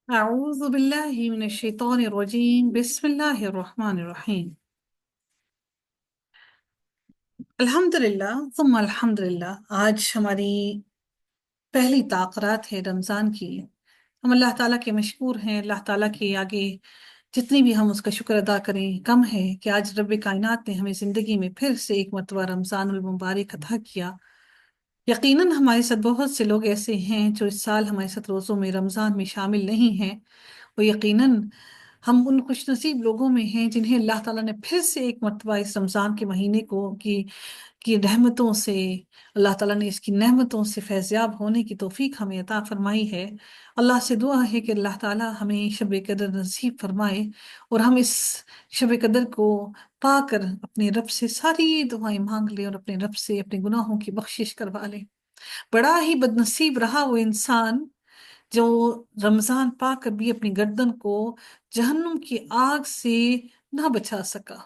أعوذ بالله من الشيطان الرجيم بسم الله الرحمن الرحيم الحمدللہ ثم الحمدللہ۔ آج ہماری پہلی تقرات ہے رمضان کی۔ ہم اللہ تعالیٰ کے مشکور ہیں۔ اللہ تعالیٰ کے آگے جتنی بھی ہم اس کا شکر ادا کریں کم ہے کہ آج رب کائنات نے ہمیں زندگی میں پھر سے ایک مرتبہ رمضان المبارک عطا کیا۔ یقیناً ہمارے ساتھ بہت سے لوگ ایسے ہیں جو اس سال ہمارے ساتھ روزوں میں رمضان میں شامل نہیں ہیں، اور یقیناً ہم ان خوش نصیب لوگوں میں ہیں جنہیں اللہ تعالیٰ نے پھر سے ایک مرتبہ اس رمضان کے مہینے کی رحمتوں سے، اللہ تعالیٰ نے اس کی نعمتوں سے فیضیاب ہونے کی توفیق ہمیں عطا فرمائی ہے۔ اللہ سے دعا ہے کہ اللہ تعالیٰ ہمیں شب قدر نصیب فرمائے، اور ہم اس شب قدر کو پا کر اپنے رب سے ساری دعائیں مانگ لیں اور اپنے رب سے اپنے گناہوں کی بخشش کروا لیں۔ بڑا ہی بد نصیب رہا وہ انسان جو رمضان پا کر بھی اپنی گردن کو جہنم کی آگ سے نہ بچا سکا۔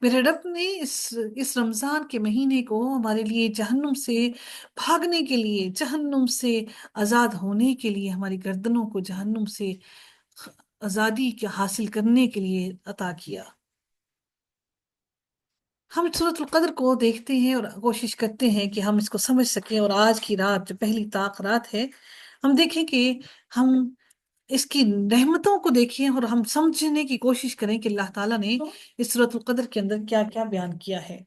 میرے رب نے اس رمضان کے مہینے کو ہمارے لیے جہنم سے بھاگنے کے لیے، جہنم سے آزاد ہونے کے لیے، ہماری گردنوں کو جہنم سے آزادی کے حاصل کرنے کے لیے عطا کیا۔ ہم سورۃ القدر کو دیکھتے ہیں اور کوشش کرتے ہیں کہ ہم اس کو سمجھ سکیں، اور آج کی رات جو پہلی طاق رات ہے، ہم دیکھیں کہ ہم اس کی رحمتوں کو دیکھیں اور ہم سمجھنے کی کوشش کریں کہ اللہ تعالیٰ نے اس سورۃ القدر کے اندر کیا کیا بیان کیا ہے۔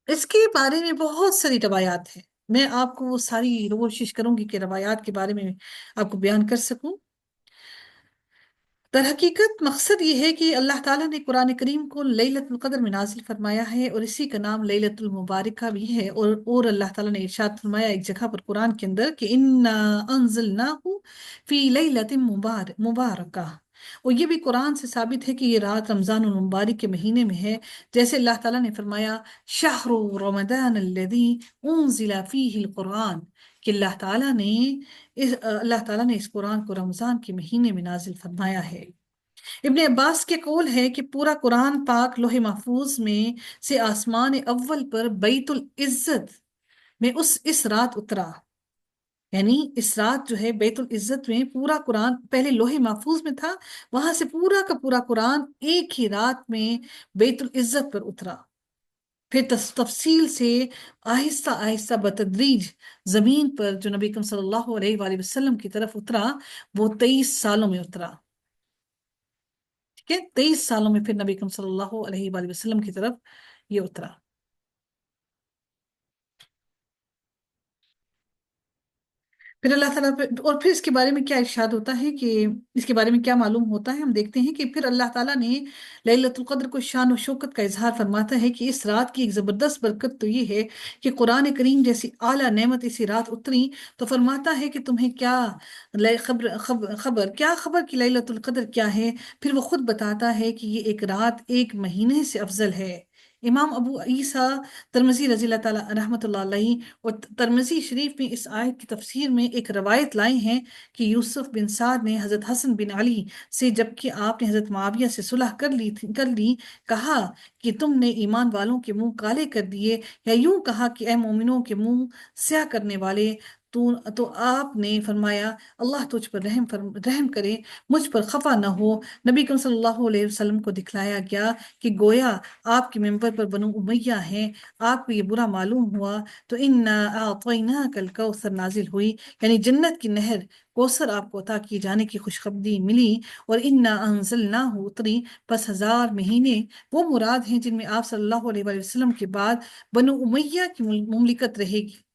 اس کے بارے میں بہت ساری روایات ہیں، میں آپ کو وہ ساری کوشش کروں گی کہ روایات کے بارے میں آپ کو بیان کر سکوں۔ در حقیقت مقصد یہ ہے کہ اللہ تعالیٰ نے قرآن کریم کو لیلۃ القدر میں نازل فرمایا ہے، اور اسی کا نام لیلۃ المبارکہ بھی ہے، اور اللہ تعالیٰ نے ارشاد فرمایا ایک جگہ پر قرآن کے اندر کہ انا انزلناہ فی لیلۃ مبارکہ، اور یہ بھی قرآن سے ثابت ہے کہ یہ رات رمضان المبارک کے مہینے میں ہے، جیسے اللہ تعالیٰ نے فرمایا شہر رمضان الذی انزل فیہ القرآن، کہ اللہ تعالیٰ نے اس قرآن کو رمضان کے مہینے میں نازل فرمایا ہے۔ ابن عباس کے قول ہے کہ پورا قرآن پاک لوح محفوظ میں سے آسمان اول پر بیت العزت میں اس رات اترا، یعنی اس رات جو ہے بیت العزت میں پورا قرآن پہلے لوح محفوظ میں تھا، وہاں سے پورا کا پورا قرآن ایک ہی رات میں بیت العزت پر اترا، پھر تفصیل سے آہستہ آہستہ بتدریج زمین پر جو نبی اکرم صلی اللہ علیہ وآلہ وسلم کی طرف اترا، وہ 23 سالوں میں اترا۔ ٹھیک ہے، 23 سالوں میں پھر نبی اکرم صلی اللہ علیہ وآلہ وسلم کی طرف یہ اترا۔ پھر اللہ تعالیٰ اور پھر اس کے بارے میں کیا ارشاد ہوتا ہے کہ اس کے بارے میں کیا معلوم ہوتا ہے، ہم دیکھتے ہیں کہ پھر اللہ تعالیٰ نے لیلۃ القدر کو شان و شوکت کا اظہار فرماتا ہے کہ اس رات کی ایک زبردست برکت تو یہ ہے کہ قرآن کریم جیسی اعلیٰ نعمت اسی رات اتری، تو فرماتا ہے کہ تمہیں کیا خبر کی لیلۃ القدر کیا ہے، پھر وہ خود بتاتا ہے کہ یہ ایک رات ایک مہینے سے افضل ہے۔ امام ابو عیسیٰ ترمذی رضی اللہ تعالیٰ رحمۃ اللہ علیہ اور ترمذی شریف میں اس آیت کی تفسیر میں ایک روایت لائے ہیں کہ یوسف بن سعد نے حضرت حسن بن علی سے، جبکہ آپ نے حضرت معاویہ سے صلح کر لی، کہا کہ تم نے ایمان والوں کے منہ کالے کر دیے، یا یوں کہا کہ اے مومنوں کے منہ سیاہ کرنے والے، تو آپ نے فرمایا اللہ تجھ پر رحم کرے، مجھ پر خفا نہ ہو۔ نبی کریم صلی اللہ علیہ وسلم کو دکھلایا گیا کہ گویا آپ کے ممبر پر بنو امیہ ہیں، آپ کو یہ برا معلوم ہوا تو انا اعطیناک الکوثر نازل ہوئی، یعنی جنت کی نہر کوثر آپ کو عطا کیے جانے کی خوشخبری ملی، اور انا انزلناہ اتری، پس 1000 مہینے وہ مراد ہیں جن میں آپ صلی اللہ علیہ وآلہ وسلم کے بعد بنو امیہ کی مملکت رہے گی۔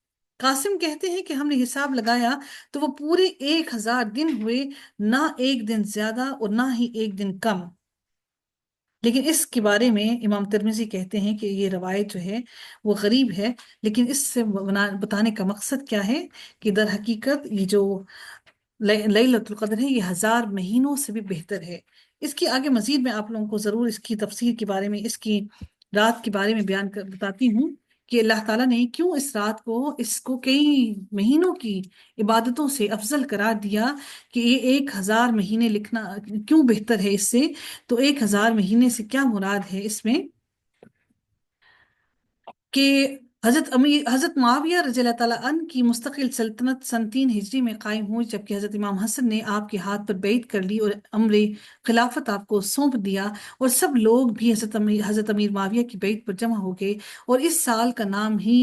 قاسم کہتے ہیں کہ ہم نے حساب لگایا تو وہ پورے 1000 دن ہوئے، نہ ایک دن زیادہ اور نہ ہی ایک دن کم۔ لیکن اس کے بارے میں امام ترمذی کہتے ہیں کہ یہ روایت جو ہے وہ غریب ہے، لیکن اس سے بتانے کا مقصد کیا ہے کہ در حقیقت یہ جو لیلۃ القدر ہے یہ 1000 مہینوں سے بھی بہتر ہے۔ اس کی آگے مزید میں آپ لوگوں کو ضرور اس کی تفسیر کے بارے میں، اس کی رات کے بارے میں بتاتی ہوں کہ اللہ تعالیٰ نے کیوں اس کو کئی مہینوں کی عبادتوں سے افضل قرار دیا، کہ یہ 1000 مہینے لکھنا کیوں بہتر ہے اس سے۔ تو 1000 مہینے سے کیا مراد ہے اس میں کہ حضرت معاویہ رضی اللہ تعالیٰ عنہ کی مستقل سلطنت سن 3 ہجری میں قائم ہوئی، جبکہ حضرت امام حسن نے آپ کے ہاتھ پر بیعت کر لی اور امر خلافت آپ کو سونپ دیا، اور سب لوگ بھی حضرت امیر معاویہ کی بیعت پر جمع ہو گئے، اور اس سال کا نام ہی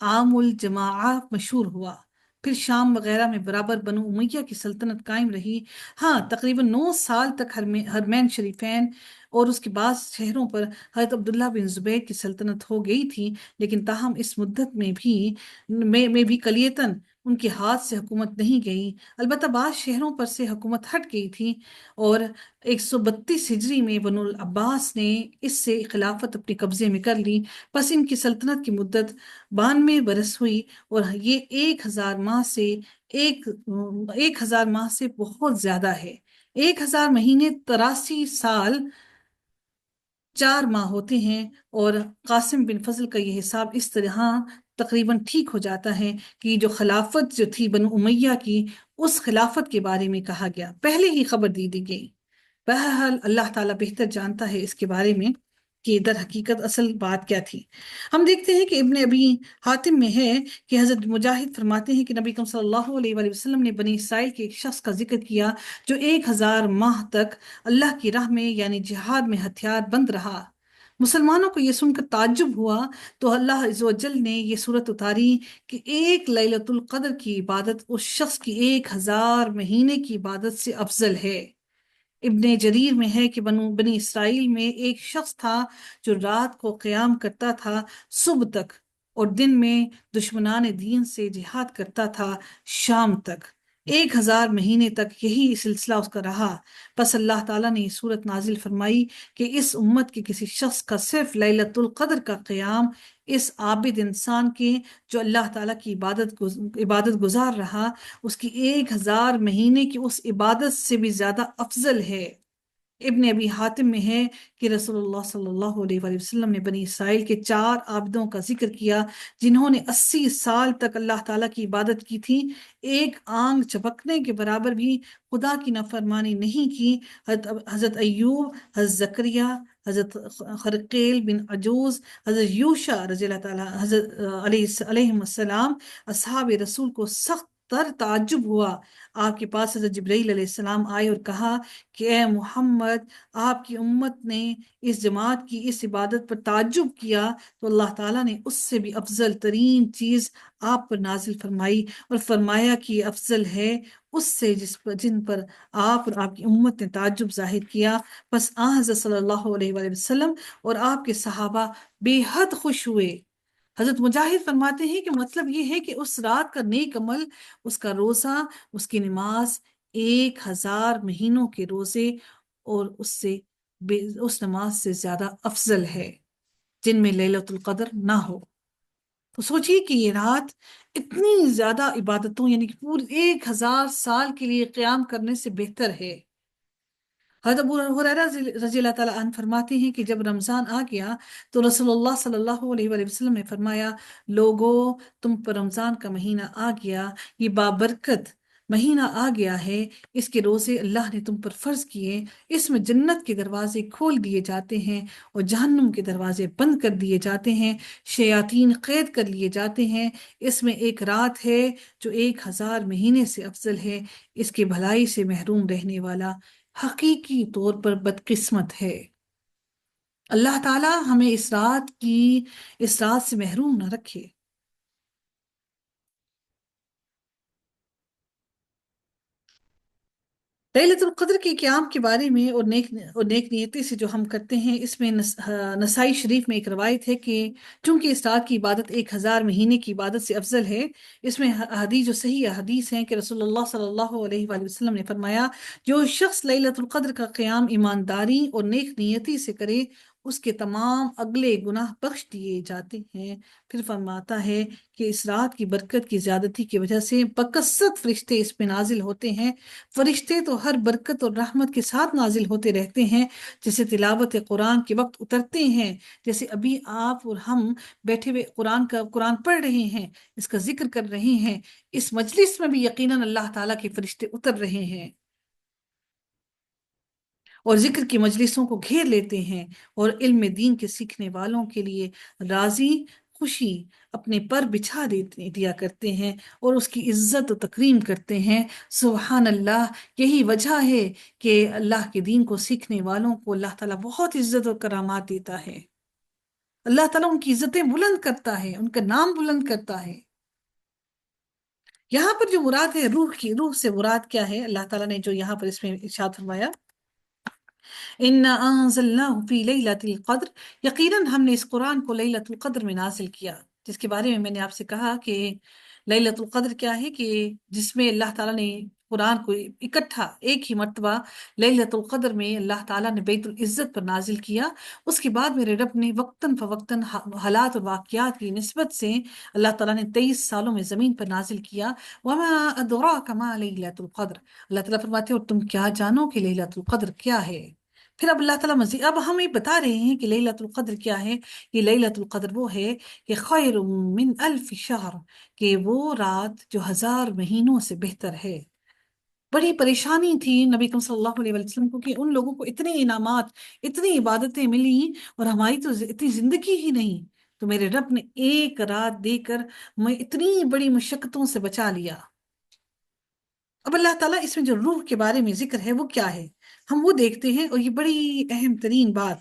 عام الجماعہ مشہور ہوا۔ پھر شام وغیرہ میں برابر بنو امیہ کی سلطنت قائم رہی۔ ہاں، تقریباً 9 سال تک حرمین شریفین اور اس کے بعد شہروں پر حضرت عبداللہ بن زبیر کی سلطنت ہو گئی تھی، لیکن تاہم اس مدت میں بھی کلیتاً ان کے ہاتھ سے حکومت نہیں گئی۔ البتہ بعض شہروں پر سے حکومت ہٹ گئی تھی، اور 132 ہجری میں بنو العباس نے اس سے خلافت اپنے قبضے میں کر لی۔ پس ان کی سلطنت کی مدت 92 برس ہوئی، اور یہ 1000 ماہ سے بہت زیادہ ہے۔ 1000 مہینے 83 سال 4 ماہ ہوتے ہیں، اور قاسم بن فضل کا یہ حساب اس طرح تقریباً ٹھیک ہو جاتا ہے کہ یہ جو خلافت جو تھی بنو امیہ کی، اس خلافت کے بارے میں کہا گیا، پہلے ہی خبر دے دی گئی۔ بہرحال اللہ تعالیٰ بہتر جانتا ہے اس کے بارے میں کہ در حقیقت اصل بات کیا تھی۔ ہم دیکھتے ہیں کہ ابن ابی حاتم میں ہے کہ حضرت مجاہد فرماتے ہیں کہ نبی کریم صلی اللہ علیہ وآلہ وسلم نے بنی اسرائیل کے ایک شخص کا ذکر کیا جو 1000 ماہ تک اللہ کی راہ میں یعنی جہاد میں ہتھیار بند رہا۔ مسلمانوں کو یہ سن کر تعجب ہوا، تو اللہ عز و جل نے یہ صورت اتاری کہ ایک لیلۃ القدر کی عبادت اس شخص کی 1000 مہینے کی عبادت سے افضل ہے۔ ابن جریر میں ہے کہ بنی اسرائیل میں ایک شخص تھا جو رات کو قیام کرتا تھا صبح تک، اور دن میں دشمنان دین سے جہاد کرتا تھا شام تک۔ 1000 مہینے تک یہی سلسلہ اس کا رہا۔ پس اللہ تعالیٰ نے یہ صورت نازل فرمائی کہ اس امت کے کسی شخص کا صرف لیلۃ القدر کا قیام اس عابد انسان کے جو اللہ تعالیٰ کی عبادت گزار رہا، اس کی 1000 مہینے کی اس عبادت سے بھی زیادہ افضل ہے۔ ابن ابی حاتم میں ہے کہ رسول اللہ صلی اللہ علیہ وآلہ وسلم نے بنی اسرائیل کے 4 عابدوں کا ذکر کیا جنہوں نے 80 سال تک اللہ تعالیٰ کی عبادت کی تھی، ایک آنگ چپکنے کے برابر بھی خدا کی نافرمانی نہیں کی۔ حضرت ایوب، حضرت زکریا، حضرت خرقیل بن عجوز، حضرت یوشع رضی اللہ تعالیٰ، حضرت علیہ السلام، اصحاب رسول کو سخت تر تعجب ہوا۔ آپ کے پاس حضرت جبرائیل علیہ السلام آئے اور کہا کہ اے محمد، آپ کی امت نے اس جماعت کی اس عبادت پر تعجب کیا، تو اللہ تعالیٰ نے اس سے بھی افضل ترین چیز آپ پر نازل فرمائی، اور فرمایا کہ یہ افضل ہے اس سے جن پر آپ اور آپ کی امت نے تعجب ظاہر کیا۔ پس حضرت صلی اللہ علیہ وآلہ وسلم اور آپ کے صحابہ بے حد خوش ہوئے۔ حضرت مجاہد فرماتے ہیں کہ مطلب یہ ہے کہ اس رات کا نیک عمل، اس کا روزہ، اس کی نماز 1000 مہینوں کے روزے اور اس نماز سے زیادہ افضل ہے جن میں لیلۃ القدر نہ ہو۔ تو سوچئے کہ یہ رات اتنی زیادہ عبادتوں یعنی کہ پورے 1000 سال کے لیے قیام کرنے سے بہتر ہے۔ حضرت ابو ہریرہ رضی اللہ تعالیٰ عنہ فرماتے ہیں کہ جب رمضان آ گیا تو رسول اللہ صلی اللہ علیہ وآلہ وسلم نے فرمایا، لوگو، تم پر رمضان کا مہینہ آ گیا، یہ بابرکت مہینہ آ گیا ہے، اس کے روزے اللہ نے تم پر فرض کیے، اس میں جنت کے دروازے کھول دیے جاتے ہیں اور جہنم کے دروازے بند کر دیے جاتے ہیں، شیاطین قید کر لیے جاتے ہیں، اس میں ایک رات ہے جو 1000 مہینے سے افضل ہے، اس کے بھلائی سے محروم رہنے والا حقیقی طور پر بدقسمت ہے۔ اللہ تعالیٰ ہمیں اس رات سے محروم نہ رکھے۔ لیلۃ القدر کے قیام کے بارے میں اور نیک نیتی سے جو ہم کرتے ہیں، اس میں نسائی شریف میں ایک روایت ہے کہ چونکہ اس رات کی عبادت 1000 مہینے کی عبادت سے افضل ہے، اس میں حدیث جو صحیح حدیث ہیں کہ رسول اللہ صلی اللہ علیہ وآلہ وسلم نے فرمایا، جو شخص لیلۃ القدر کا قیام ایمانداری اور نیک نیتی سے کرے، اس کے تمام اگلے گناہ بخش دیے جاتے ہیں۔ پھر فرماتا ہے کہ اس رات کی برکت کی زیادتی کی وجہ سے بکثرت فرشتے اس پہ نازل ہوتے ہیں۔ فرشتے تو ہر برکت اور رحمت کے ساتھ نازل ہوتے رہتے ہیں، جیسے تلاوت قرآن کے وقت اترتے ہیں، جیسے ابھی آپ اور ہم بیٹھے ہوئے قرآن پڑھ رہے ہیں، اس کا ذکر کر رہے ہیں، اس مجلس میں بھی یقیناً اللہ تعالیٰ کے فرشتے اتر رہے ہیں اور ذکر کی مجلسوں کو گھیر لیتے ہیں، اور علم دین کے سیکھنے والوں کے لیے راضی خوشی اپنے پر بچھا دیا کرتے ہیں اور اس کی عزت و تکریم کرتے ہیں۔ سبحان اللہ، یہی وجہ ہے کہ اللہ کے دین کو سیکھنے والوں کو اللہ تعالیٰ بہت عزت و کرامات دیتا ہے۔ اللہ تعالیٰ ان کی عزتیں بلند کرتا ہے، ان کا نام بلند کرتا ہے۔ یہاں پر جو مراد ہے روح کی، روح سے مراد کیا ہے؟ اللہ تعالیٰ نے جو یہاں پر اس میں ارشاد فرمایا، اِنَّا أَنزَلْنَاهُ فِي لَيْلَةِ الْقَدْرِ، یقیناً ہم نے اس قرآن کو لیلۃ القدر میں نازل کیا، جس کے بارے میں نے آپ سے کہا کہ لیلۃ القدر کیا ہے، کہ جس میں اللہ تعالیٰ نے قرآن کو اکٹھا ایک ہی مرتبہ لیلۃ القدر میں اللہ تعالیٰ نے بیت العزت پر نازل کیا۔ اس کے بعد میرے رب نے وقتاً فوقتاً حالات اور واقعات کی نسبت سے اللہ تعالیٰ نے 23 سالوں میں زمین پر نازل کیا۔ وَمَا أَدْرَاكَ مَا لَيْلَةُ الْقَدْرِ، اللہ تعالیٰ فرماتے ہیں اور تم کیا جانو کہ لیلۃ القدر کیا ہے؟ پھر اب اللہ تعالیٰ مزید اب ہمیں بتا رہے ہیں کہ لیلۃ القدر کیا ہے۔ یہ لیلۃ القدر وہ ہے کہ خیر من الف شہر، کہ وہ رات جو 1000 مہینوں سے بہتر ہے۔ بڑی پریشانی تھی نبی کریم صلی اللہ علیہ وسلم کو کہ ان لوگوں کو اتنے انعامات، اتنی عبادتیں ملی اور ہماری تو اتنی زندگی ہی نہیں، تو میرے رب نے ایک رات دے کر میں اتنی بڑی مشقتوں سے بچا لیا۔ اب اللہ تعالیٰ اس میں جو روح کے بارے میں ذکر ہے وہ کیا ہے، ہم وہ دیکھتے ہیں، اور یہ بڑی اہم ترین بات،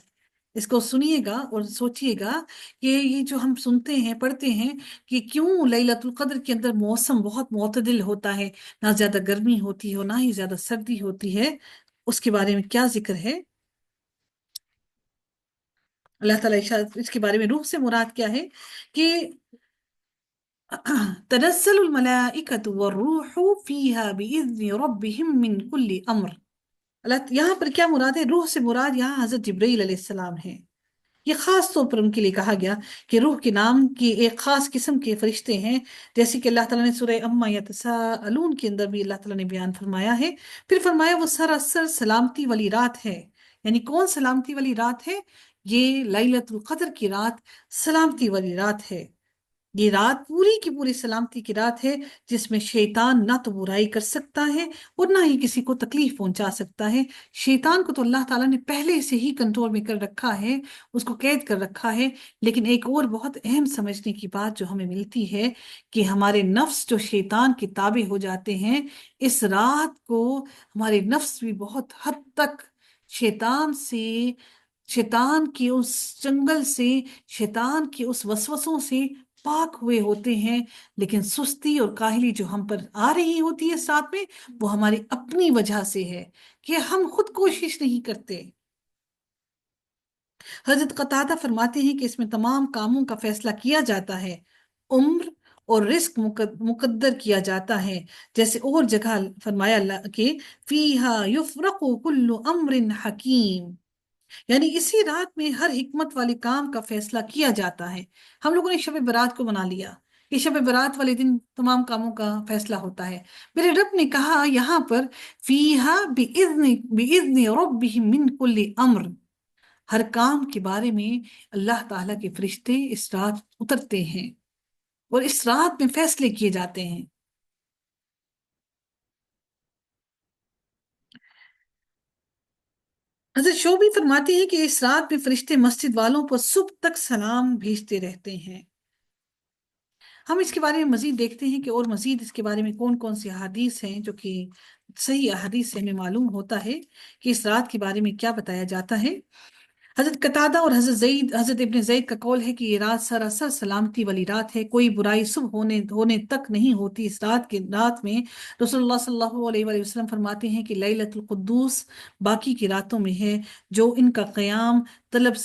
اس کو سنیے گا اور سوچئے گا کہ یہ جو ہم سنتے ہیں پڑھتے ہیں کہ کیوں لیلۃ القدر کے اندر موسم بہت معتدل ہوتا ہے، نہ زیادہ گرمی ہوتی ہے نہ ہی زیادہ سردی ہوتی ہے، اس کے بارے میں کیا ذکر ہے؟ اللہ تعالیٰ اس کے بارے میں روح سے مراد کیا ہے کہ تنزل الملائکۃ والروح فیہا بإذن ربہم من کل امر۔ اللہ یہاں پر کیا مراد ہے؟ روح سے مراد یہاں حضرت جبرائیل علیہ السلام ہے۔ یہ خاص طور پر ان کے لیے کہا گیا کہ روح کے نام کی ایک خاص قسم کے فرشتے ہیں، جیسے کہ اللہ تعالیٰ نے سورہ اما یتساءلون کے اندر بھی اللہ تعالیٰ نے بیان فرمایا ہے۔ پھر فرمایا وہ سراسر سلامتی والی رات ہے، یعنی کون سلامتی والی رات ہے؟ یہ لیلۃ القدر کی رات سلامتی والی رات ہے۔ یہ رات پوری کی پوری سلامتی کی رات ہے، جس میں شیطان نہ تو برائی کر سکتا ہے اور نہ ہی کسی کو تکلیف پہنچا سکتا ہے۔ شیطان کو تو اللہ تعالیٰ نے پہلے سے ہی کنٹرول میں کر رکھا ہے، اس کو قید کر رکھا ہے۔ لیکن ایک اور بہت اہم سمجھنے کی بات جو ہمیں ملتی ہے کہ ہمارے نفس جو شیطان کے تابع ہو جاتے ہیں، اس رات کو ہمارے نفس بھی بہت حد تک شیطان سے، شیطان کی اس جنگل سے، شیطان کی اس وسوسوں سے پاک ہوئے ہوتے ہیں۔ لیکن سستی اور کاہلی جو ہم پر آ رہی ہوتی ہے ساتھ میں، وہ ہماری اپنی وجہ سے ہے کہ ہم خود کوشش نہیں کرتے۔ حضرت قتادہ فرماتے ہیں کہ اس میں تمام کاموں کا فیصلہ کیا جاتا ہے، عمر اور رزق مقدر کیا جاتا ہے، جیسے اور جگہ فرمایا اللہ کہ فیہا یفرق کل امر حکیم، یعنی اسی رات میں ہر حکمت والے کام کا فیصلہ کیا جاتا ہے۔ ہم لوگوں نے شب برات کو بنا لیا کہ شب برات والے دن تمام کاموں کا فیصلہ ہوتا ہے۔ میرے رب نے کہا یہاں پر فیہا بِإِذْنِ رَبِّهِم مِّن كُلِّ امر، ہر کام کے بارے میں اللہ تعالیٰ کے فرشتے اس رات اترتے ہیں اور اس رات میں فیصلے کیے جاتے ہیں۔ حضرت شعبی فرماتے ہیں کہ اس رات میں فرشتے مسجد والوں پر صبح تک سلام بھیجتے رہتے ہیں۔ ہم اس کے بارے میں مزید دیکھتے ہیں کہ اور مزید اس کے بارے میں کون کون سی احادیث ہیں، جو کہ صحیح احادیث سے ہمیں معلوم ہوتا ہے کہ اس رات کے بارے میں کیا بتایا جاتا ہے۔ حضرت قتادہ اور حضرت ابن زید کا قول ہے کہ یہ رات سراسر سلامتی والی رات ہے، کوئی برائی صبح ہونے تک نہیں ہوتی۔ اس رات میں رسول اللہ صلی اللہ علیہ وآلہ وسلم فرماتے ہیں کہ لیلۃ القدوس باقی کی راتوں میں ہے، جو ان کا قیام طلب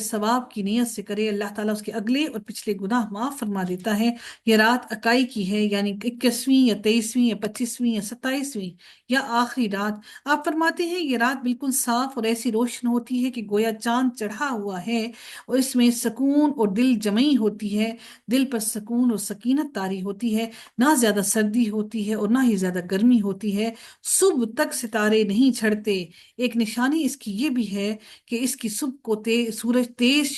ثواب کی نیت سے کرے، اللہ تعالیٰ اس کے اگلے اور پچھلے گناہ معاف فرما دیتا ہے۔ یہ رات اکائی کی ہے، یعنی 21ویں یا 23ویں یا 25ویں یا 27ویں یا آخری رات۔ آپ فرماتے ہیں یہ رات بالکل صاف اور ایسی روشن ہوتی ہے کہ گویا چاند چڑھا ہوا ہے، اور اس میں سکون اور دل جمعی ہوتی ہے، دل پر سکون اور سکینت طاری ہوتی ہے، نہ زیادہ سردی ہوتی ہے اور نہ ہی زیادہ گرمی ہوتی ہے۔ صبح تک ستارے نہیں چھڑتے۔ ایک نشانی اس کی یہ بھی ہے کہ اس کی صبح کو سورج تیز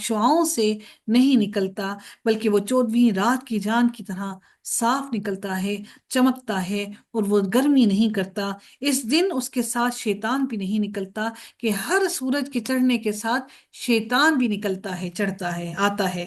شعاؤں سے نہیں نکلتا، بلکہ وہ 14ویں رات کی جان کی طرح صاف نکلتا ہے، چمکتا ہے، اور وہ گرمی نہیں کرتا۔ اس دن اس کے ساتھ شیطان بھی نہیں نکلتا، کہ ہر سورج کے چڑھنے کے ساتھ شیطان بھی نکلتا ہے، چڑھتا ہے، آتا ہے۔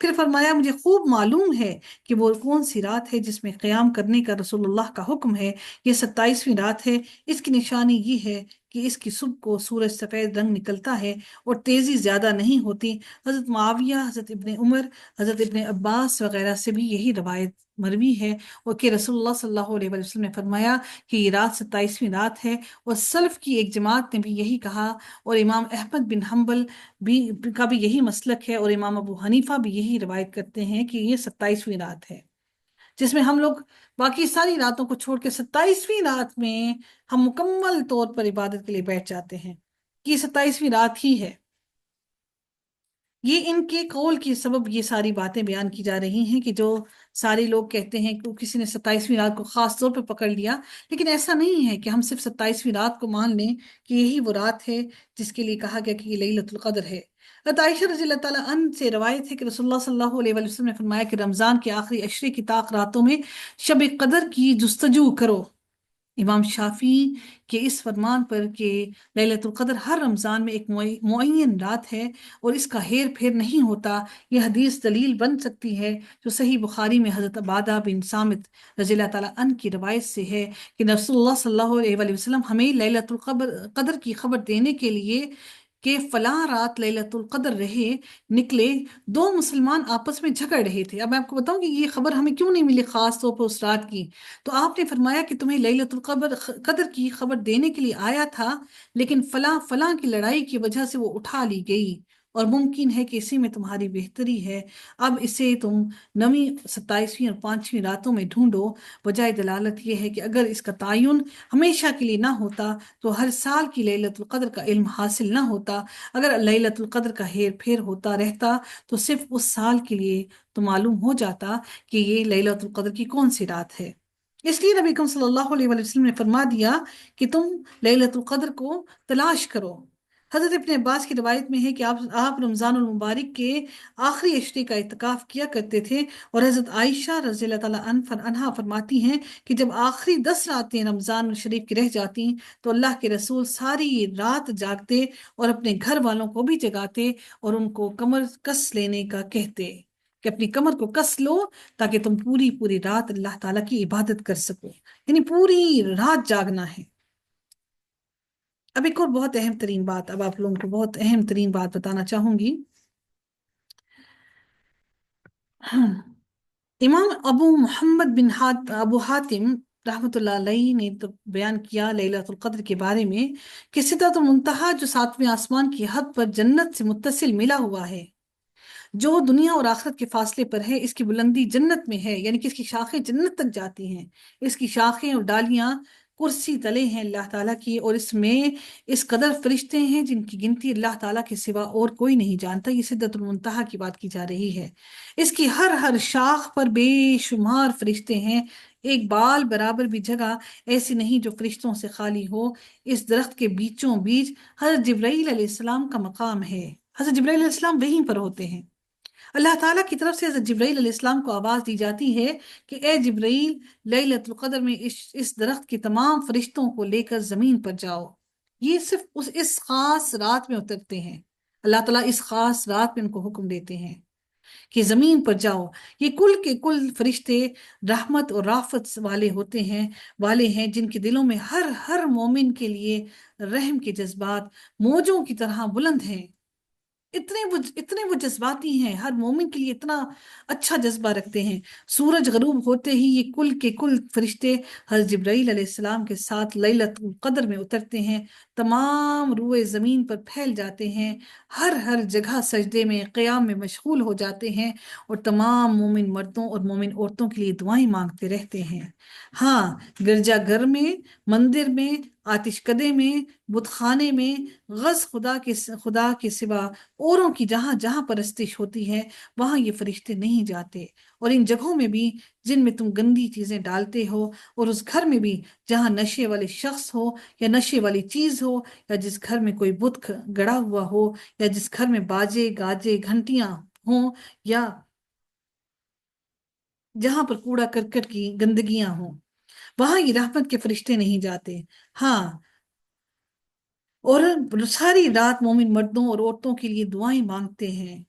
پھر فرمایا مجھے خوب معلوم ہے کہ وہ کون سی رات ہے جس میں قیام کرنے کا رسول اللہ کا حکم ہے، یہ 27ویں رات ہے۔ اس کی نشانی یہ ہے کہ اس کی صبح کو سورج سفید رنگ نکلتا ہے اور تیزی زیادہ نہیں ہوتی۔ حضرت معاویہ، حضرت ابن عمر، حضرت ابن عباس وغیرہ سے بھی یہی روایت مروی ہے، اور کہ رسول اللہ صلی اللہ علیہ وسلم نے فرمایا کہ یہ رات 27ویں رات ہے، اور سلف کی ایک جماعت نے بھی یہی کہا، اور امام احمد بن حنبل بھی کا بھی یہی مسلک ہے، اور امام ابو حنیفہ بھی یہی روایت کرتے ہیں کہ یہ 27ویں رات ہے، جس میں ہم لوگ باقی ساری راتوں کو چھوڑ کے 27ویں رات میں ہم مکمل طور پر عبادت کے لیے بیٹھ جاتے ہیں، کہ یہ 27ویں رات ہی ہے۔ یہ ان کے قول کی سبب یہ ساری باتیں بیان کی جا رہی ہیں، کہ جو سارے لوگ کہتے ہیں کہ کسی نے 27ویں رات کو خاص طور پہ پکڑ لیا، لیکن ایسا نہیں ہے کہ ہم صرف 27ویں رات کو مان لیں کہ یہی وہ رات ہے جس کے لیے کہا گیا کہ یہ لیلۃ القدر ہے۔ حضرت عائشہ رضی اللہ تعالیٰ عنہ سے روایت ہے کہ رسول اللہ صلی اللہ علیہ وسلم نے فرمایا کہ رمضان کے آخری عشرے کی طاق راتوں میں شب قدر کی جستجو کرو۔ امام شافعی کے اس فرمان پر کہ لیلۃ القدر ہر رمضان میں ایک معین رات ہے اور اس کا ہیر پھیر نہیں ہوتا، یہ حدیث دلیل بن سکتی ہے، جو صحیح بخاری میں حضرت عبادہ بن صامت رضی اللہ تعالیٰ عنہ کی روایت سے ہے کہ رسول اللہ صلی اللہ علیہ وآلہ وسلم ہمیں لیلۃ القدر کی خبر دینے کے لیے کہ فلاں رات لیلۃ القدر رہے نکلے، دو مسلمان آپس میں جھگڑ رہے تھے۔ اب میں آپ کو بتاؤں کہ یہ خبر ہمیں کیوں نہیں ملی خاص طور پر اس رات کی، تو آپ نے فرمایا کہ تمہیں لیلۃ القدر کی خبر دینے کے لیے آیا تھا، لیکن فلاں فلاں کی لڑائی کی وجہ سے وہ اٹھا لی گئی، اور ممکن ہے کہ اسی میں تمہاری بہتری ہے، اب اسے تم نویں 27ویں اور 5ویں راتوں میں ڈھونڈو۔ بجائے دلالت یہ ہے کہ اگر اس کا تعین ہمیشہ کے لیے نہ ہوتا تو ہر سال کی لیلۃ القدر کا علم حاصل نہ ہوتا، اگر لیلۃ القدر کا ہیر پھیر ہوتا رہتا تو صرف اس سال کے لیے تو معلوم ہو جاتا کہ یہ لیلۃ القدر کی کون سی رات ہے۔ اس لیے نبی اکرم صلی اللہ علیہ وآلہ وسلم نے فرما دیا کہ تم لیلۃ القدر کو تلاش کرو۔ حضرت ابن عباس کی روایت میں ہے کہ آپ رمضان المبارک کے آخری عشرے کا اعتکاف کیا کرتے تھے، اور حضرت عائشہ رضی اللہ تعالیٰ عنہا فرماتی ہیں کہ جب آخری 10 راتیں رمضان الشریف کی رہ جاتی تو اللہ کے رسول ساری رات جاگتے اور اپنے گھر والوں کو بھی جگاتے اور ان کو کمر کس لینے کا کہتے کہ اپنی کمر کو کس لو تاکہ تم پوری پوری رات اللہ تعالیٰ کی عبادت کر سکو، یعنی پوری رات جاگنا ہے۔ اب ایک اور بہت اہم ترین بات، اب آپ لوگوں کو بہت اہم ترین بات بتانا چاہوں گی۔ امام ابو محمد ابو حاتم رحمۃ اللہ علیہ نے تو بیان کیا لیلۃ القدر کے بارے میں کہ سدرۃ المنتہا جو 7ویں آسمان کی حد پر جنت سے متصل ملا ہوا ہے، جو دنیا اور آخرت کے فاصلے پر ہے، اس کی بلندی جنت میں ہے، یعنی کہ اس کی شاخیں جنت تک جاتی ہیں، اس کی شاخیں اور ڈالیاں کرسی تلے ہیں اللہ تعالیٰ کی، اور اس میں اس قدر فرشتے ہیں جن کی گنتی اللہ تعالیٰ کے سوا اور کوئی نہیں جانتا۔ یہ سدرۃ المنتہا کی بات کی جا رہی ہے۔ اس کی ہر شاخ پر بے شمار فرشتے ہیں، ایک بال برابر بھی جگہ ایسی نہیں جو فرشتوں سے خالی ہو۔ اس درخت کے بیچوں بیچ حضرت جبرائیل علیہ السلام کا مقام ہے، حضرت جبرائیل علیہ السلام وہیں پر ہوتے ہیں۔ اللہ تعالیٰ کی طرف سے حضرت جبرائیل علیہ السلام کو آواز دی جاتی ہے کہ اے جبرائیل، لیلۃ القدر میں اس درخت کے تمام فرشتوں کو لے کر زمین پر جاؤ۔ یہ صرف اس خاص رات میں اترتے ہیں، اللہ تعالیٰ اس خاص رات میں ان کو حکم دیتے ہیں کہ زمین پر جاؤ۔ یہ کل کے کل فرشتے رحمت اور رافت والے ہیں جن کے دلوں میں ہر مومن کے لیے رحم کے جذبات موجوں کی طرح بلند ہیں، اتنے وہ جذباتی ہیں، ہر مومن کے لیے اتنا اچھا جذبہ رکھتے ہیں۔ سورج غروب ہوتے ہی یہ کل کے کل فرشتے حضرت جبرائیل علیہ السلام کے ساتھ لیلۃ القدر میں اترتے ہیں، تمام روئے زمین پر پھیل جاتے ہیں، ہر جگہ سجدے میں قیام میں مشغول ہو جاتے ہیں، اور تمام مومن مردوں اور مومن عورتوں کے لیے دعائیں مانگتے رہتے ہیں۔ ہاں، گرجا گھر میں، مندر میں، آتش کدے میں، بت خانے میں، غز خدا کے سوا اوروں کی جہاں جہاں پرستش ہوتی ہے وہاں یہ فرشتے نہیں جاتے، اور ان جگہوں میں بھی جن میں تم گندی چیزیں ڈالتے ہو، اور اس گھر میں بھی جہاں نشے والے شخص ہو یا نشے والی چیز ہو، یا جس گھر میں کوئی بت گڑا ہوا ہو، یا جس گھر میں باجے گاجے گھنٹیاں ہوں، یا جہاں پر کوڑا کرکٹ کی گندگیاں ہوں، وہاں یہ رحمت کے فرشتے نہیں جاتے۔ ہاں، اور ساری رات مومن مردوں اور عورتوں کے لیے دعائیں مانگتے ہیں،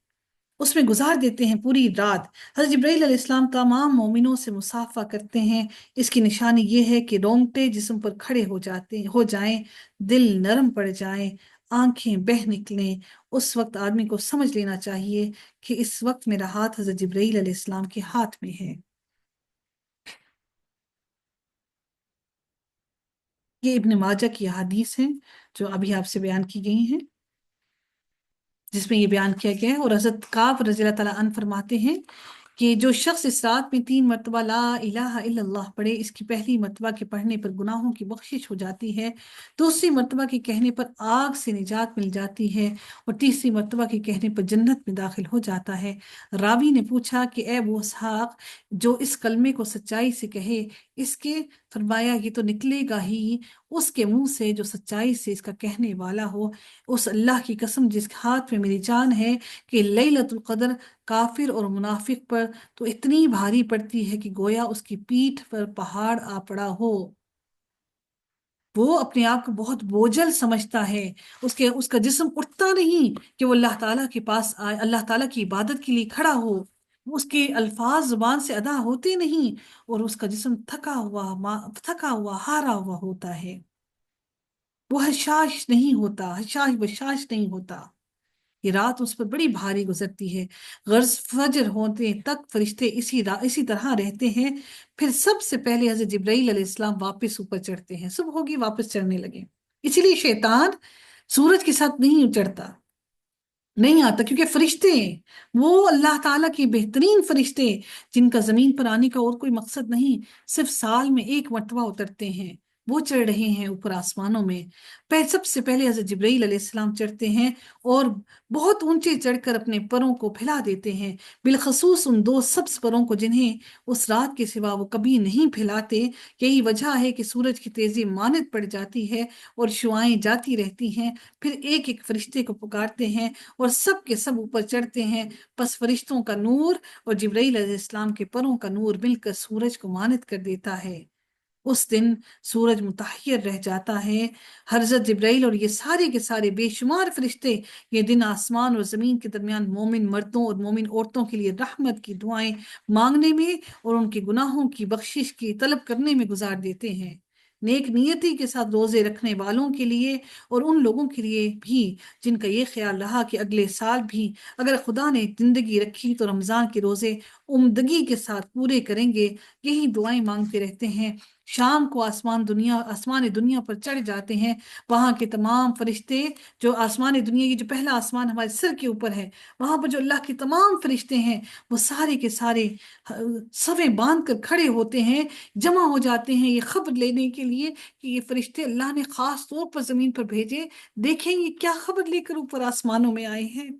اس میں گزار دیتے ہیں پوری رات۔ حضرت جبرائیل علیہ السلام تمام مومنوں سے مصافحہ کرتے ہیں۔ اس کی نشانی یہ ہے کہ رونگٹے جسم پر کھڑے ہو جائیں، دل نرم پڑ جائیں، آنکھیں بہہ نکلیں۔ اس وقت آدمی کو سمجھ لینا چاہیے کہ اس وقت میرا ہاتھ حضرت جبرائیل علیہ السلام کے ہاتھ میں ہے۔ یہ ابن ماجہ کی حدیث ہیں جو ابھی آپ سے بیان کی گئی ہیں، جس میں یہ بیان کیا گیا ہے۔ اور حضرت کعب رضی اللہ تعالیٰ عنہ فرماتے ہیں کہ جو شخص اس رات میں 3 مرتبہ لا الہ الا اللہ پڑھے، اس کی پہلی مرتبہ کے پڑھنے پر گناہوں کی بخشش ہو جاتی ہے، دوسری مرتبہ کے کہنے پر آگ سے نجات مل جاتی ہے، اور تیسری مرتبہ کے کہنے پر جنت میں داخل ہو جاتا ہے۔ راوی نے پوچھا کہ اے ابو اسحاق، جو اس کلمے کو سچائی سے کہے، اس کے فرمایا یہ تو نکلے گا ہی اس کے منہ سے جو سچائی سے اس کا کہنے والا ہو۔ اس اللہ کی قسم جس کے ہاتھ میں میری جان ہے کہ لیلۃ القدر کافر اور منافق پر تو اتنی بھاری پڑتی ہے کہ گویا اس کی پیٹھ پر پہاڑ آ پڑا ہو۔ وہ اپنے آپ کو بہت بوجھل سمجھتا ہے، اس کا جسم اٹھتا نہیں کہ وہ اللہ تعالیٰ کے پاس آئے، اللہ تعالیٰ کی عبادت کے لیے کھڑا ہو۔ اس کے الفاظ زبان سے ادا ہوتے نہیں، اور اس کا جسم تھکا ہوا ہارا ہوا ہوتا ہے۔ وہ حشاش نہیں ہوتا، حشاش بشاش نہیں ہوتا۔ یہ رات اس پر بڑی بھاری گزرتی ہے۔ غرض فجر ہوتے تک فرشتے اسی طرح رہتے ہیں، پھر سب سے پہلے حضرت جبرائیل علیہ السلام واپس اوپر چڑھتے ہیں، صبح ہوگی واپس چڑھنے لگے۔ اسی لیے شیطان سورج کے ساتھ نہیں چڑھتا، نہیں آتا، کیونکہ فرشتے ہیں، وہ اللہ تعالیٰ کے بہترین فرشتے، جن کا زمین پر آنے کا اور کوئی مقصد نہیں، صرف سال میں 1 مرتبہ اترتے ہیں، وہ چڑھ رہے ہیں اوپر آسمانوں میں۔ سب سے پہلے حضرت جبرائیل علیہ السلام چڑھتے ہیں، اور بہت اونچے چڑھ کر اپنے پروں کو پھیلا دیتے ہیں، بالخصوص ان 2 سبز پروں کو جنہیں اس رات کے سوا وہ کبھی نہیں پھیلاتے۔ یہی وجہ ہے کہ سورج کی تیزی ماند پڑ جاتی ہے اور شعاعیں جاتی رہتی ہیں، پھر ایک ایک فرشتے کو پکارتے ہیں اور سب کے سب اوپر چڑھتے ہیں۔ پس فرشتوں کا نور اور جبرائیل علیہ السلام کے پروں کا نور مل کر سورج کو ماند کر دیتا ہے۔ اس دن سورج متحیر رہ جاتا ہے۔ حضرت جبرائیل اور یہ سارے کے سارے بے شمار فرشتے یہ دن آسمان اور زمین کے درمیان مومن مردوں اور مومن عورتوں کے لیے رحمت کی دعائیں مانگنے میں اور ان کے گناہوں کی بخشش کی طلب کرنے میں گزار دیتے ہیں۔ نیک نیتی کے ساتھ روزے رکھنے والوں کے لیے اور ان لوگوں کے لیے بھی جن کا یہ خیال رہا کہ اگلے سال بھی اگر خدا نے زندگی رکھی تو رمضان کے روزے عمدگی کے ساتھ پورے کریں گے، یہی دعائیں مانگتے رہتے ہیں۔ شام کو آسمان دنیا پر چڑھ جاتے ہیں، وہاں کے تمام فرشتے جو آسمان دنیا کی جو پہلا آسمان ہمارے سر کے اوپر ہے، وہاں پر جو اللہ کے تمام فرشتے ہیں وہ سارے کے سارے صفیں باندھ کر کھڑے ہوتے ہیں، جمع ہو جاتے ہیں یہ خبر لینے کے لیے کہ یہ فرشتے اللہ نے خاص طور پر زمین پر بھیجے، دیکھیں یہ کیا خبر لے کر اوپر آسمانوں میں آئے ہیں۔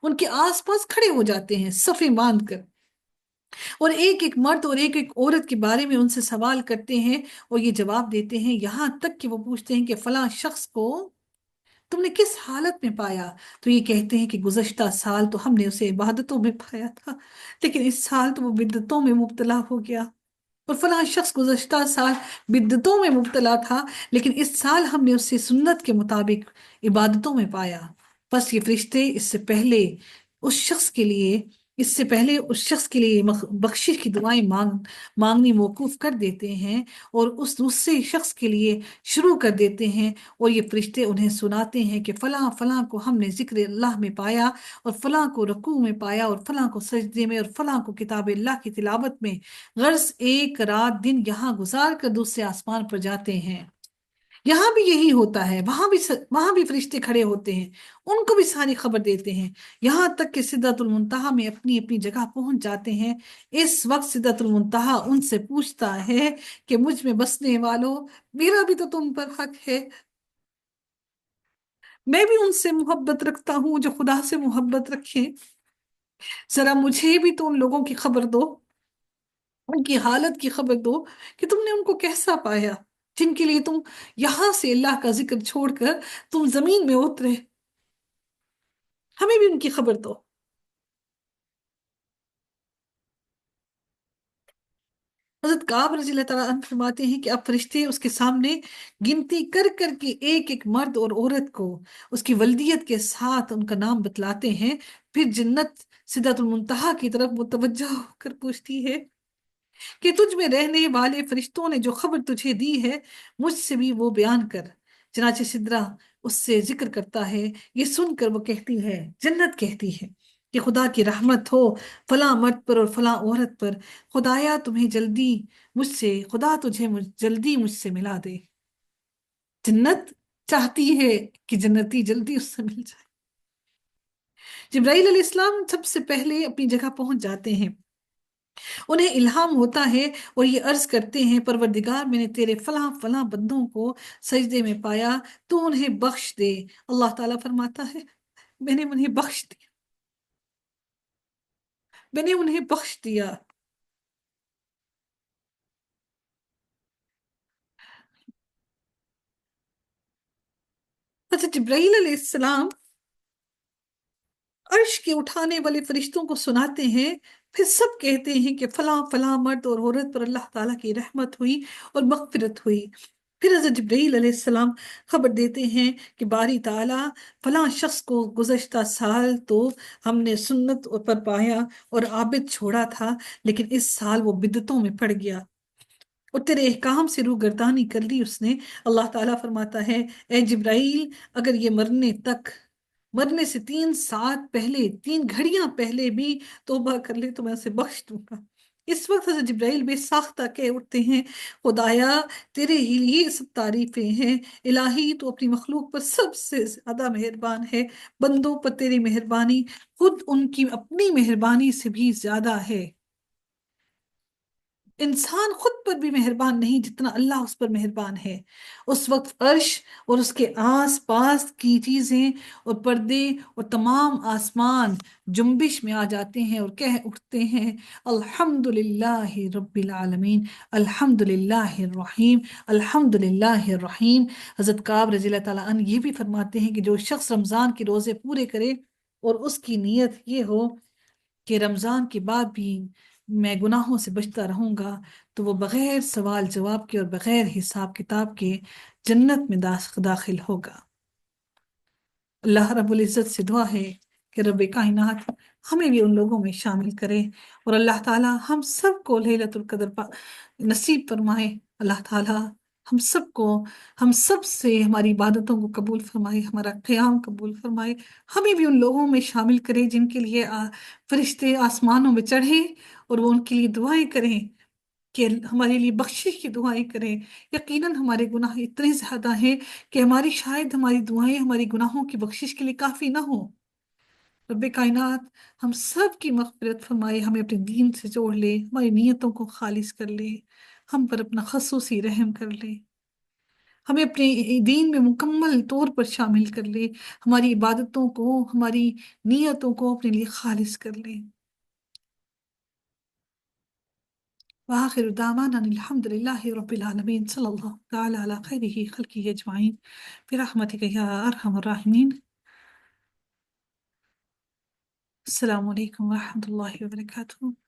ان کے آس پاس کھڑے ہو جاتے ہیں صفیں باندھ کر، اور ایک ایک مرد اور ایک ایک عورت کے بارے میں ان سے سوال کرتے ہیں اور یہ جواب دیتے ہیں، یہاں تک کہ وہ پوچھتے ہیں کہ فلاں شخص کو تم نے کس حالت میں پایا؟ تو یہ کہتے ہیں کہ گزشتہ سال تو ہم نے اسے عبادتوں میں پایا تھا، لیکن اس سال تو وہ بدعتوں میں مبتلا ہو گیا، اور فلاں شخص گزشتہ سال بدعتوں میں مبتلا تھا، لیکن اس سال ہم نے اسے سنت کے مطابق عبادتوں میں پایا۔ بس یہ فرشتے اس سے پہلے اس شخص کے لیے بخشش کی دعائیں مانگنی موقوف کر دیتے ہیں، اور اس دوسرے شخص کے لیے شروع کر دیتے ہیں، اور یہ فرشتے انہیں سناتے ہیں کہ فلاں فلاں کو ہم نے ذکر اللہ میں پایا، اور فلاں کو رکوع میں پایا، اور فلاں کو سجدے میں، اور فلاں کو کتاب اللہ کی تلاوت میں۔ غرض ایک رات دن یہاں گزار کر دوسرے آسمان پر جاتے ہیں۔ یہاں بھی یہی ہوتا ہے، وہاں بھی فرشتے کھڑے ہوتے ہیں، ان کو بھی ساری خبر دیتے ہیں، یہاں تک کہ سدرۃ المنتہا میں اپنی اپنی جگہ پہنچ جاتے ہیں۔ اس وقت سدرۃ المنتہا ان سے پوچھتا ہے کہ مجھ میں بسنے والوں، میرا بھی تو تم پر حق ہے، میں بھی ان سے محبت رکھتا ہوں جو خدا سے محبت رکھیں، ذرا مجھے بھی تو ان لوگوں کی خبر دو، ان کی حالت کی خبر دو کہ تم نے ان کو کیسا پایا جن کے لیے تم یہاں سے اللہ کا ذکر چھوڑ کر تم زمین میں اترے، ہمیں بھی ان کی خبر دو۔ حضرت حضرت کعب رضی اللہ تعالیٰ عنہ فرماتے ہیں کہ اب فرشتے اس کے سامنے گنتی کر کر کے ایک ایک مرد اور عورت کو اس کی ولدیت کے ساتھ ان کا نام بتلاتے ہیں. پھر جنت سدرۃ المنتہا کی طرف متوجہ ہو کر پوچھتی ہے کہ تجھ میں رہنے والے فرشتوں نے جو خبر تجھے دی ہے مجھ سے بھی وہ بیان کر. چنانچہ سدرہ اس سے ذکر کرتا ہے. یہ سن کر وہ کہتی ہے، جنت کہتی ہے کہ خدا کی رحمت ہو فلاں مرد پر اور فلاں عورت پر، خدایا تمہیں جلدی مجھ سے، خدا تجھے جلدی مجھ سے ملا دے. جنت چاہتی ہے کہ جنتی جلدی اس سے مل جائے. جبرائیل علیہ السلام سب سے پہلے اپنی جگہ پہنچ جاتے ہیں. انہیں الہام ہوتا ہے اور یہ عرض کرتے ہیں، پروردگار میں نے تیرے فلاں فلاں بندوں کو سجدے میں پایا، تو انہیں بخش دے. اللہ تعالیٰ فرماتا ہے میں نے انہیں بخش دیا، میں نے انہیں بخش دیا. حضرت جبرائیل علیہ السلام عرش کے اٹھانے والے فرشتوں کو سناتے ہیں. پھر سب کہتے ہیں کہ فلاں فلاں مرد اور عورت پر اللہ تعالیٰ کی رحمت ہوئی اور مغفرت ہوئی. پھر حضرت جبرائیل علیہ السلام خبر دیتے ہیں کہ باری تعالیٰ فلاں شخص کو گزشتہ سال تو ہم نے سنت پر پایا اور عابد چھوڑا تھا، لیکن اس سال وہ بدعتوں میں پڑ گیا اور تیرے احکام سے روگردانی کر لی اس نے. اللہ تعالیٰ فرماتا ہے اے جبرائیل، اگر یہ مرنے سے 3 ساعت پہلے، 3 گھڑیاں پہلے بھی توبہ کر لے تو میں اسے بخش دوں گا. اس وقت حضرت جبرائیل بے ساختہ کہہ اٹھتے ہیں، خدایا تیرے ہی لیے سب تعریفیں ہیں. الہی تو اپنی مخلوق پر سب سے زیادہ مہربان ہے، بندوں پر تیری مہربانی خود ان کی اپنی مہربانی سے بھی زیادہ ہے. انسان خود پر بھی مہربان نہیں جتنا اللہ اس پر مہربان ہے. اس وقت عرش اور اس کے آس پاس کی چیزیں اور پردے اور تمام آسمان جنبش میں آ جاتے ہیں اور کہہ اٹھتے ہیں الحمد للہ رب العالمین، الحمد للہ الرحیم، الحمد للہ الرحیم. حضرت کعب رضی اللہ تعالیٰ عنہ یہ بھی فرماتے ہیں کہ جو شخص رمضان کے روزے پورے کرے اور اس کی نیت یہ ہو کہ رمضان کے بعد بھی میں گناہوں سے بچتا رہوں گا، تو وہ بغیر سوال جواب کے اور بغیر حساب کتاب کے جنت میں داخل ہوگا. اللہ رب العزت سے دعا ہے کہ رب کائنات ہمیں بھی ان لوگوں میں شامل کرے اور اللہ تعالی ہم سب کو ليلۃ القدر نصیب فرمائے. اللہ تعالی ہم سب سے ہماری عبادتوں کو قبول فرمائے، ہمارا قیام قبول فرمائے. ہمیں بھی ان لوگوں میں شامل کرے جن کے لیے فرشتے آسمانوں میں چڑھے اور وہ ان کے لیے دعائیں کریں، کہ ہمارے لیے بخشش کی دعائیں کریں. یقیناً ہمارے گناہ اتنے زیادہ ہیں کہ شاید ہماری دعائیں ہماری گناہوں کی بخشش کے لیے کافی نہ ہوں. رب کائنات ہم سب کی مغفرت فرمائے، ہمیں اپنے دین سے جوڑ لے، ہماری نیتوں کو خالص کر لے، ہم پر اپنا خصوصی رحم کر لے، ہمیں اپنے دین میں مکمل طور پر شامل کر لے، ہماری عبادتوں کو، ہماری نیتوں کو اپنے لیے خالص کر لے. وآخر دعوانا الحمد لله رب العالمين صلى الله تعالى على خيره خلقه أجمعين برحمتك يا أرحم الراحمين. السلام عليكم ورحمة الله وبركاته.